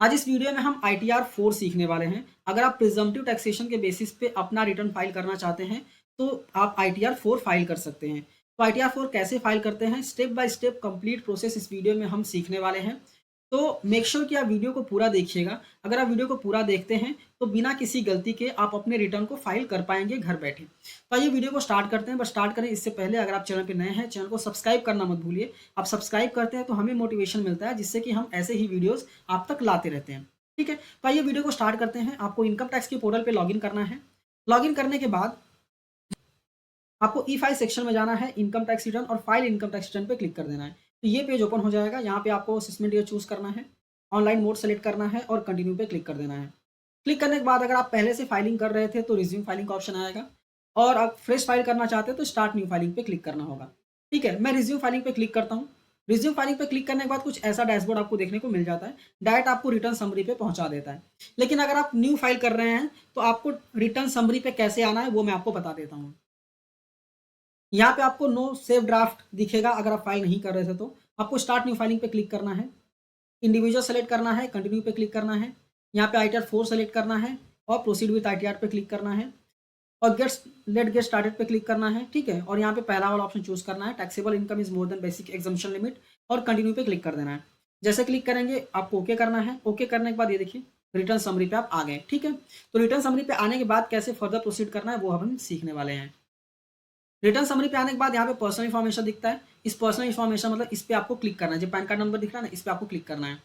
आज इस वीडियो में हम ITR 4 सीखने वाले हैं। अगर आप प्रिजम्पटिव टैक्सेशन के बेसिस पे अपना रिटर्न फाइल करना चाहते हैं, तो आप ITR 4 फाइल कर सकते हैं। तो ITR 4 कैसे फाइल करते हैं, step by step complete process इस वीडियो में हम सीखने वाले हैं। तो मेक श्योर कि आप वीडियो को पूरा देखिएगा। अगर आप वीडियो को पूरा देखते हैं, तो बिना किसी गलती के आप अपने रिटर्न को फाइल कर पाएंगे घर बैठे। तो आइए वीडियो को स्टार्ट करते हैं। बस स्टार्ट करें इससे पहले अगर आप चैनल पर नए हैं, चैनल को सब्सक्राइब करना मत भूलिए। आप सब्सक्राइब करते हैं तो हमें मोटिवेशन मिलता है, जिससे कि हम ऐसे ही वीडियोज़ आप तक लाते रहते हैं। ठीक है, तो आइए वीडियो को स्टार्ट करते हैं। आपको इनकम टैक्स के पोर्टल पे लॉगिन करना है। लॉगिन करने के बाद आपको ई फाइल सेक्शन में जाना है, इनकम टैक्स रिटर्न और फाइल इनकम टैक्स रिटर्न पे क्लिक कर देना है। तो ये पेज ओपन हो जाएगा। यहाँ पे आपको असेसमेंट ईयर चूज करना है, ऑनलाइन मोड सेलेक्ट करना है और कंटिन्यू पे क्लिक कर देना है। क्लिक करने के बाद अगर आप पहले से फाइलिंग कर रहे थे तो रिज्यूम फाइलिंग का ऑप्शन आएगा, और आप फ्रेश फाइल करना चाहते हैं तो स्टार्ट न्यू फाइलिंग पे क्लिक करना होगा। ठीक है, मैं रिज्यूम फाइलिंग पे क्लिक करता हूँ। रिज्यूम फाइलिंग पे क्लिक करने के बाद कुछ ऐसा डैशबोर्ड आपको देखने को मिल जाता है। डायरेक्ट आपको रिटर्न समरी पे पहुंचा देता है। लेकिन अगर आप न्यू फाइल कर रहे हैं तो आपको रिटर्न समरी पे कैसे आना है वो मैं आपको बता देता हूँ। यहाँ पे आपको नो सेव ड्राफ्ट दिखेगा। अगर आप फाइल नहीं कर रहे थे तो आपको स्टार्ट न्यू फाइलिंग पे क्लिक करना है, इंडिविजुअल सेलेक्ट करना है, कंटिन्यू पे क्लिक करना है, यहाँ पे ITR 4 सेलेक्ट करना है और प्रोसीड विद ITR पे क्लिक करना है और गेट स्टार्टेड पे क्लिक करना है। ठीक है, और यहाँ पे पहला वाला ऑप्शन चूज करना है, taxable income is more than basic exemption limit, और कंटिन्यू पे क्लिक कर देना है। जैसे क्लिक करेंगे आपको ओके करना है। ओके करने के बाद ये देखिए रिटर्न समरी पे आप आ गए। ठीक है, तो रिटर्न समरी पे आने के बाद कैसे फर्दर प्रोसीड करना है वो हम सीखने वाले हैं। रिटर्न समरी पे आने के बाद यहाँ पे पर्सनल इन्फॉर्मेशन दिखता है। इस पर्सनल इन्फॉर्मेशन मतलब इस पे आपको क्लिक करना है। जो पैन कार्ड नंबर दिख रहा है ना, इस पे आपको क्लिक करना है।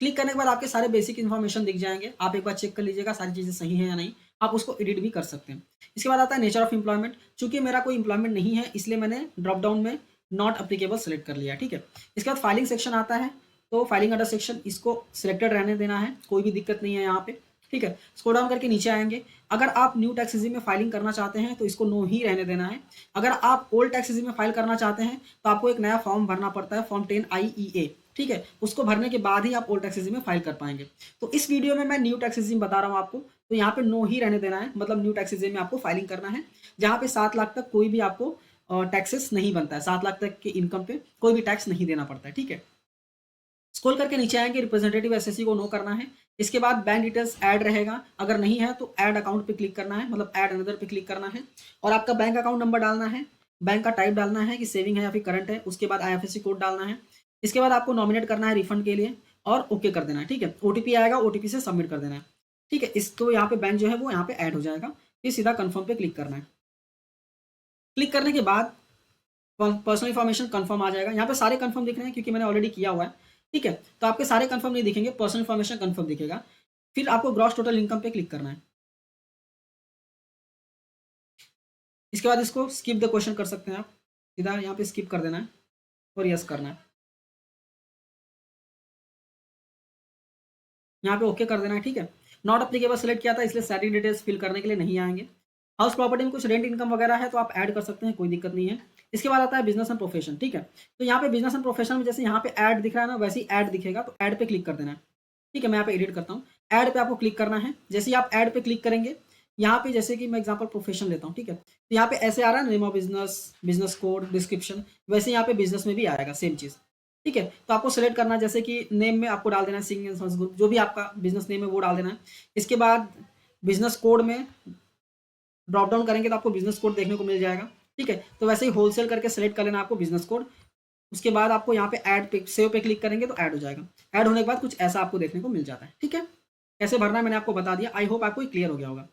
क्लिक करने के बाद आपके सारे बेसिक इन्फॉर्मेशन दिख जाएंगे। आप एक बार चेक कर लीजिएगा सारी चीज़ें सही है या नहीं। आप उसको एडिट भी कर सकते हैं। इसके बाद आता है नेचर ऑफ एम्प्लॉयमेंट। चूंकि मेरा कोई एम्प्लॉयमेंट नहीं है, इसलिए मैंने ड्रॉप डाउन में नॉट अप्लीकेबल सेलेक्ट कर लिया। ठीक है, इसके बाद फाइलिंग सेक्शन आता है। तो फाइलिंग अंडर सेक्शन इसको सिलेक्टेड रहने देना है, कोई भी दिक्कत नहीं है यहाँ पे। ठीक है, स्क्रॉल डाउन करके नीचे आएंगे। अगर आप न्यू टैक्स रेजिम में फाइलिंग करना चाहते हैं तो इसको नो ही रहने देना है। अगर आप ओल्ड टैक्स रेजिम में फाइल करना चाहते हैं तो आपको एक नया फॉर्म भरना पड़ता है, फॉर्म 10 IEA। ठीक है, उसको भरने के बाद ही आप ओल्ड टैक्स रेजिम में फाइल कर पाएंगे। तो इस वीडियो में मैं न्यू टैक्स रेजिम बता रहा हूँ आपको। तो यहाँ पे नो ही रहने देना है, मतलब न्यू टैक्स रेजिम में आपको फाइलिंग करना है, जहाँ पे 7 लाख तक कोई भी आपको टैक्सेस नहीं बनता है। 7 लाख तक के इनकम पे कोई भी टैक्स नहीं देना पड़ता है। ठीक है, स्क्रॉल करके नीचे आएंगे, रिप्रेजेंटेटिव SSC को नो करना है। इसके बाद बैंक डिटेल्स ऐड रहेगा, अगर नहीं है तो ऐड अकाउंट पे क्लिक करना है, मतलब ऐड अनदर पे क्लिक करना है और आपका बैंक अकाउंट नंबर डालना है। बैंक का टाइप डालना है कि सेविंग है या फिर करंट है। उसके बाद IFSC कोड डालना है। इसके बाद आपको नॉमिनेट करना है रिफंड के लिए और ओके कर देना है। ठीक है, OTP आएगा, OTP से सबमिट कर देना है। ठीक है, इसको यहाँ पे बैंक जो है वो यहाँ पे ऐड हो जाएगा। फिर सीधा कन्फर्म पे क्लिक करना है। क्लिक करने के बाद पर्सनल इन्फॉर्मेशन कंफर्म आ जाएगा। यहाँ पे सारे कंफर्म दिख रहे हैं क्योंकि मैंने ऑलरेडी किया हुआ है। ठीक है, तो आपके सारे कंफर्म नहीं दिखेंगे, पर्सनल इन्फॉर्मेशन कंफर्म दिखेगा। फिर आपको ग्रॉस टोटल इनकम पे क्लिक करना है। इसके बाद इसको स्किप द क्वेश्चन कर सकते हैं आप, सीधा यहाँ पे स्किप कर देना है और यस करना है। यहाँ पे ओके कर देना है। ठीक है, नॉट अप्लीकेबल सेलेक्ट किया था इसलिए सैलरी डिटेल्स फिल करने के लिए नहीं आएंगे। हाउस प्रॉपर्टी में कुछ रेंट इनकम वगैरह है तो आप ऐड कर सकते हैं, कोई दिक्कत नहीं है। इसके बाद आता है बिजनेस एंड प्रोफेशन। ठीक है, तो यहाँ पे बिजनेस एंड प्रोफेशन में जैसे यहाँ पे ऐड दिख रहा है ना, वैसे ही ऐड दिखेगा, तो ऐड पे क्लिक कर देना है। ठीक है, मैं यहाँ पे एडिट करता हूँ। ऐड पे आपको क्लिक करना है। जैसे ही आप ऐड पे क्लिक करेंगे, यहाँ पे जैसे कि मैं एग्जांपल प्रोफेशन लेता हूँ। ठीक है, तो यहाँ पे ऐसे आ रहा है name of business, business code, description, वैसे यहाँ पे बिजनेस में भी आएगा सेम चीज़। ठीक है, तो आपको सेलेक्ट करना है, जैसे कि नेम में आपको डाल देना है सिंग एंड सन्स ग्रुप, जो भी आपका बिजनेस नेम है वो डाल देना है। इसके बाद बिजनेस कोड में ड्रॉप डाउन करेंगे तो आपको बिजनेस कोड देखने को मिल जाएगा। ठीक है, तो वैसे ही होलसेल करके सेलेक्ट कर लेना आपको बिजनेस कोड। उसके बाद आपको यहाँ पे ऐड पे सेव पे क्लिक करेंगे तो ऐड हो जाएगा। ऐड होने के बाद कुछ ऐसा आपको देखने को मिल जाता है। ठीक है, कैसे भरना है मैंने आपको बता दिया। आई होप आपको क्लियर हो गया होगा।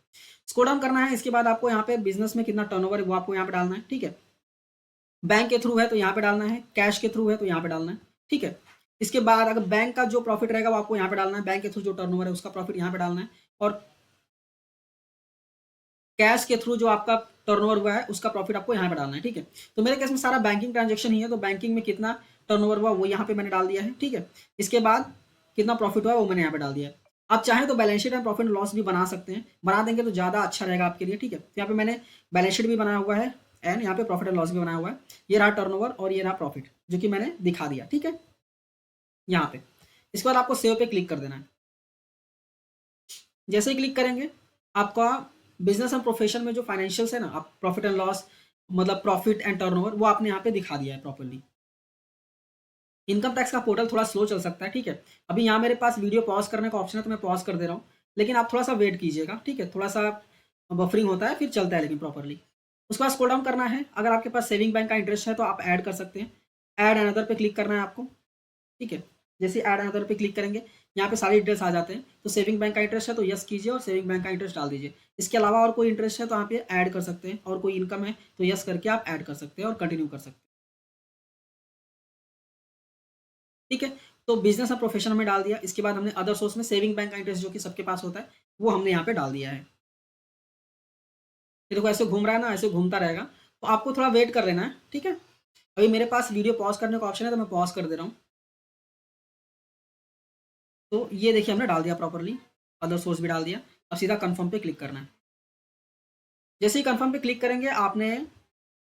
स्क्रॉल डाउन करना है। इसके बाद आपको यहाँ पे बिजनेस में कितना टर्नओवर है वो आपको यहाँ पे डालना है। ठीक है, बैंक के थ्रू है तो यहाँ पे डालना है, कैश के थ्रू है तो यहाँ पे डालना है। ठीक है, इसके बाद अगर बैंक का जो प्रॉफिट रहेगा वो आपको यहाँ पे डालना है, बैंक के थ्रू जो टर्नओवर है उसका प्रॉफिट यहाँ पे डालना है, और कैश के थ्रू जो आपका टर्नओवर हुआ है उसका प्रॉफिट आपको यहाँ पे डालना है। ठीक है, तो मेरे केस में सारा बैंकिंग ट्रांजेक्शन ही है, तो बैंकिंग में कितना टर्नओवर हुआ वो यहाँ पे मैंने डाल दिया है। ठीक है, इसके बाद कितना प्रॉफिट हुआ वो मैंने यहाँ पे डाल दिया है। आप चाहें तो balance sheet and profit loss भी बना सकते हैं, बना देंगे तो ज़्यादा अच्छा रहेगा आपके लिए। ठीक है, तो यहाँ पे मैंने बैलेंस शीट भी बनाया हुआ है एंड यहाँ पे प्रॉफिट एंड लॉस भी बनाया हुआ है। ये रहा टर्नओवर और ये रहा प्रॉफिट जो कि मैंने दिखा दिया। ठीक है, यहाँ पे इसके बाद आपको सेव पे क्लिक कर देना है। जैसे ही क्लिक करेंगे आपका बिजनेस एंड प्रोफेशन में जो फाइनेंशियल्स है ना, आप प्रॉफिट एंड लॉस मतलब प्रॉफिट एंड टर्नओवर वो आपने यहाँ पे दिखा दिया है प्रॉपर्ली। इनकम टैक्स का पोर्टल थोड़ा स्लो चल सकता है, ठीक है। अभी यहाँ मेरे पास वीडियो पॉज़ करने का ऑप्शन है तो मैं पॉज़ कर दे रहा हूँ, लेकिन आप थोड़ा-सा वेट कीजिएगा, ठीक है। थोड़ा-सा बफरिंग होता है, फिर चलता है लेकिन प्रॉपर्ली। उसके बाद स्क्रॉल डाउन करना है, अगर आपके पास सेविंग बैंक का इंटरेस्ट है तो आप ऐड कर सकते हैं। ऐड अनदर पे क्लिक करना है आपको, ठीक है। जैसे ऐड अनदर पे क्लिक करेंगे, यहाँ पे सारे डिटेल्स आ जाते हैं। तो सेविंग बैंक का इंटरेस्ट है तो यस कीजिए और सेविंग बैंक का इंटरेस्ट डाल दीजिए। इसके अलावा और कोई इंटरेस्ट है तो यहाँ पे ऐड कर सकते हैं, और कोई इनकम है तो यस करके आप ऐड कर सकते हैं और कंटिन्यू कर सकते हैं, ठीक है। तो बिजनेस और प्रोफेशन हमने डाल दिया। इसके बाद हमने अदर सोर्स में सेविंग बैंक का इंटरेस्ट जो कि सबके पास होता है, वो हमने यहाँ पे डाल दिया है। ये देखो ऐसे घूम रहा है ना, ऐसे घूमता रहेगा। तो आपको थोड़ा वेट कर लेना है, ठीक है। अभी मेरे पास वीडियो पॉज़ करने का ऑप्शन है तो मैं पॉज़ कर दे रहा हूँ। तो ये देखिए हमने डाल दिया प्रॉपर्ली, अदर सोर्स भी डाल दिया। अब सीधा कन्फर्म पे क्लिक करना है। जैसे ही कन्फर्म पे क्लिक करेंगे, आपने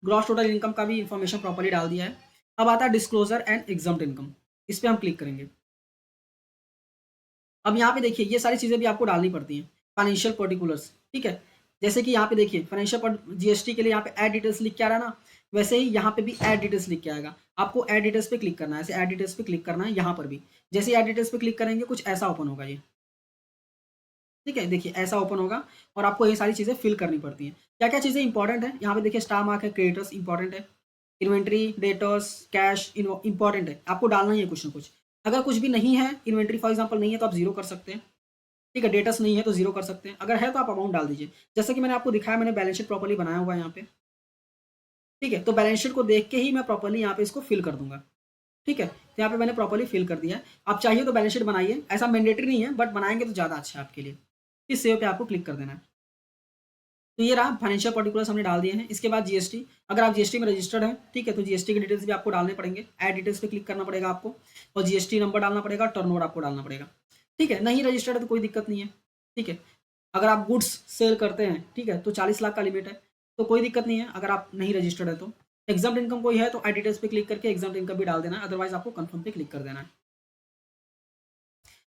ग्रॉस टोटल इनकम का भी इन्फॉर्मेशन प्रॉपर्ली डाल दिया है। अब आता है डिस्क्लोजर एंड एग्जम्प्ट इनकम, इस पे हम क्लिक करेंगे। अब यहाँ पे देखिए ये सारी चीज़ें भी आपको डालनी पड़ती हैं, फाइनेंशियल पर्टिकुलर्स, ठीक है। जैसे कि यहाँ पे देखिए फाइनेंशियल जीएसटी के लिए यहाँ पे ऐड डिटेल्स लिख के आ रहा है ना, वैसे ही यहाँ पे भी ऐड डिटेल्स लिख के आएगा। आपको ऐड डिटेल्स पे क्लिक करना है, ऐसे ऐड डिटेल्स पे क्लिक करना है यहाँ पर भी। जैसे ही ऐड डिटेल्स पे क्लिक करेंगे, कुछ ऐसा ओपन होगा ये, ठीक है। देखिए ऐसा ओपन होगा और आपको ये सारी चीज़ें फिल करनी पड़ती हैं। क्या-क्या चीज़ें इंपॉर्टेंट है, यहाँ पे देखिए स्टार मार्क है, क्रेडिटर्स इंपॉर्टेंट है, इन्वेंट्री, डेटर्स, कैश इंपॉर्टेंट है, आपको डालना ही है कुछ ना कुछ। अगर कुछ भी नहीं है, इन्वेंट्री फॉर एग्जांपल नहीं है तो आप जीरो कर सकते हैं, ठीक है। डेटर्स नहीं है तो जीरो कर सकते हैं, अगर है तो आप अमाउंट डाल दीजिए। जैसे कि मैंने आपको दिखाया, मैंने बैलेंस शीट प्रॉपर्ली बनाया हुआ है यहाँ पे, ठीक है। तो बैलेंस शीट को देख के ही मैं प्रॉपर्ली यहाँ पे इसको फिल कर दूंगा, ठीक है। तो यहाँ पे मैंने प्रॉपर्ली फिल कर दिया है। आप चाहिए तो बैलेंस शीट बनाइए, ऐसा मैंडेटरी नहीं है, बट बनाएंगे तो ज़्यादा अच्छा है आपके लिए। इस सेव पे आपको क्लिक कर देना है। तो ये रहा फाइनेंशियल पर्टिकुलर्स हमने डाल दिए हैं। इसके बाद जीएसटी, अगर आप जीएसटी में रजिस्टर्ड हैं, ठीक है, तो जीएसटी के डिटेल्स भी आपको डालने पड़ेंगे। ऐड डिटेल्स पे क्लिक करना पड़ेगा आपको, और जीएसटी नंबर डालना पड़ेगा, टर्नओवर आपको डालना पड़ेगा, ठीक है। नहीं रजिस्टर्ड है तो कोई दिक्कत नहीं है, ठीक है। अगर आप गुड्स सेल करते हैं, ठीक है, तो 40 लाख का लिमिट है, तो कोई दिक्कत नहीं है अगर आप नहीं रजिस्टर्ड है तो। एग्जाम इनकम कोई है तो आई डिटेल्स पे क्लिक करके एग्जाम इनकम भी डाल देना है, अदरवाइज आपको कंफर्म पे क्लिक कर देना है,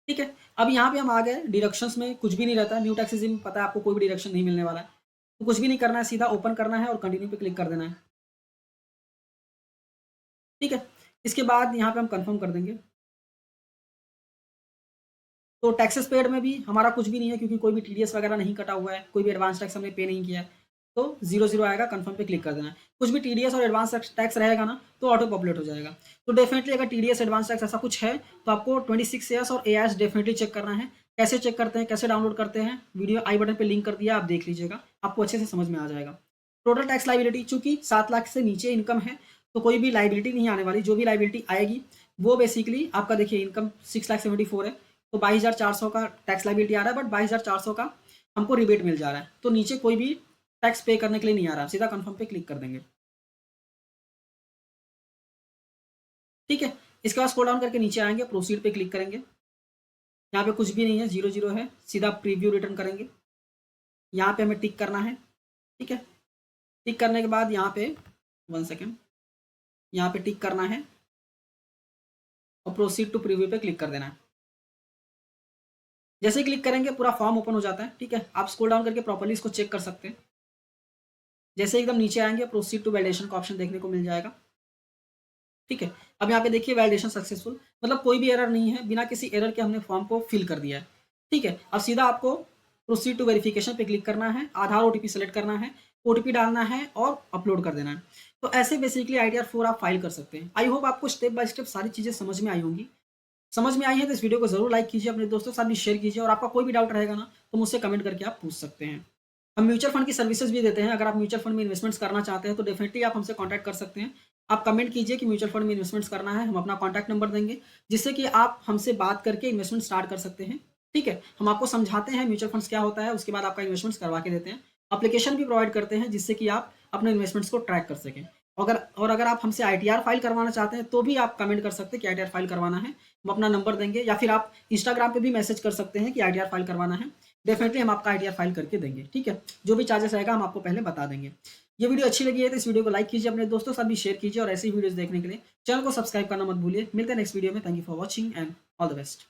ठीक है। अब यहाँ पे हम आ गए डिडक्शंस में, कुछ भी नहीं रहता है। न्यू टैक्सेस में पता है आपको कोई भी डिडक्शन नहीं मिलने वाला है, तो कुछ भी नहीं करना है, सीधा ओपन करना है और कंटिन्यू पे क्लिक कर देना है, ठीक है। इसके बाद यहाँ पे हम कंफर्म कर देंगे। तो टैक्सेस पेड में भी हमारा कुछ भी नहीं है, क्योंकि कोई भी टीडीएस वगैरह नहीं कटा हुआ है, कोई भी एडवांस टैक्स हमने पे नहीं किया है, तो 0 आएगा, कंफर्म पे क्लिक कर देना है। कुछ भी टीडीएस और एडवांस टैक्स रहेगा ना, तो ऑटो पॉपुलेट हो जाएगा। तो डेफिनेटली अगर टीडीएस एडवांस टैक्स ऐसा कुछ है तो आपको 26 ईयर्स और एआईएस डेफिनेटली चेक करना है। कैसे चेक करते हैं, कैसे डाउनलोड करते हैं, वीडियो आई बटन पे लिंक कर दिया, आप देख लीजिएगा, आपको अच्छे से समझ में आ जाएगा। टोटल टैक्स लाइबिलिटी, चूंकि 7 लाख से नीचे इनकम है तो कोई भी लाइबिलिटी नहीं आने वाली। जो भी लाइबिलिटी आएगी वो बेसिकली आपका, देखिए इनकम 6,74,000 है, तो 22,400 का टैक्स लाइबिलिटी आ रहा है, बट 22,400 का हमको रिबेट मिल जा रहा है, तो नीचे कोई भी टैक्स पे करने के लिए नहीं आ रहा। सीधा कंफर्म पे क्लिक कर देंगे, ठीक है। इसके बाद स्क्रॉल डाउन करके नीचे आएंगे, प्रोसीड पे क्लिक करेंगे। यहाँ पे कुछ भी नहीं है, 0 है, सीधा प्रीव्यू रिटर्न करेंगे। यहाँ पे हमें टिक करना है, ठीक है। टिक करने के बाद यहाँ पे 1 सेकेंड, यहाँ पे टिक करना है और प्रोसीड टू प्रीव्यू पे क्लिक कर देना है। जैसे ही क्लिक करेंगे पूरा फॉर्म ओपन हो जाता है, ठीक है। आप स्क्रॉल डाउन करके प्रॉपर्ली इसको चेक कर सकते हैं। जैसे एकदम नीचे आएंगे, प्रोसीड टू वैलिडेशन का ऑप्शन देखने को मिल जाएगा, ठीक है। अब यहाँ पे देखिए वैलिडेशन सक्सेसफुल, मतलब कोई भी एरर नहीं है, बिना किसी एरर के हमने फॉर्म को फिल कर दिया है, ठीक है। अब सीधा आपको प्रोसीड टू वेरिफिकेशन पे क्लिक करना है, आधार ओटीपी सेलेक्ट करना है, ओटीपी डालना है और अपलोड कर देना है। तो ऐसे बेसिकली आईटीआर 4 आप फाइल कर सकते हैं। आई होप आपको स्टेप बाय स्टेप सारी चीज़ें समझ में आई होंगी। समझ में आई है तो इस वीडियो को जरूर लाइक कीजिए, अपने दोस्तों के साथ भी शेयर कीजिए, और आपका कोई भी डाउट रहेगा ना तो मुझसे कमेंट करके आप पूछ सकते हैं। हम म्यूचुअल फंड की सर्विसेज भी देते हैं, अगर आप म्यूचुअल फंड में इन्वेस्टमेंट्स करना चाहते हैं तो डेफिनेटली आप हमसे कॉन्टैक्ट कर सकते हैं। आप कमेंट कीजिए कि म्यूचुअल फंड में इन्वेस्टमेंट्स करना है, हम अपना कॉन्टैक्ट नंबर देंगे, जिससे कि आप हमसे बात करके इन्वेस्टमेंट स्टार्ट कर सकते हैं, ठीक है। हम आपको समझाते हैं म्यूचुअल फंड्स क्या होता है, उसके बाद आपका इन्वेस्टमेंट्स करवा के देते हैं। एप्लीकेशन भी प्रोवाइड करते हैं जिससे कि आप अपने इन्वेस्टमेंट्स को ट्रैक कर सकें। अगर आप हमसे आईटीआर फाइल करवाना चाहते हैं तो भी आप कमेंट कर सकते हैं कि आईटीआर फाइल करवाना है, हम अपना नंबर देंगे, या फिर आप इंस्टाग्राम पे भी मैसेज कर सकते हैं कि आईटीआर फाइल करवाना है। डेफिनेटली हम आपका आईटीआर फाइल करके देंगे, ठीक है। जो भी चार्जेस रहेगा हम आपको पहले बता देंगे। ये वीडियो अच्छी लगी है तो इस वीडियो को लाइक कीजिए, अपने दोस्तों के साथ भी शेयर कीजिए, और ऐसी वीडियोस देखने के लिए चैनल को सब्सक्राइब करना मत भूलिए। मिलते हैं नेक्स्ट वीडियो में। Thank you for watching and all the best.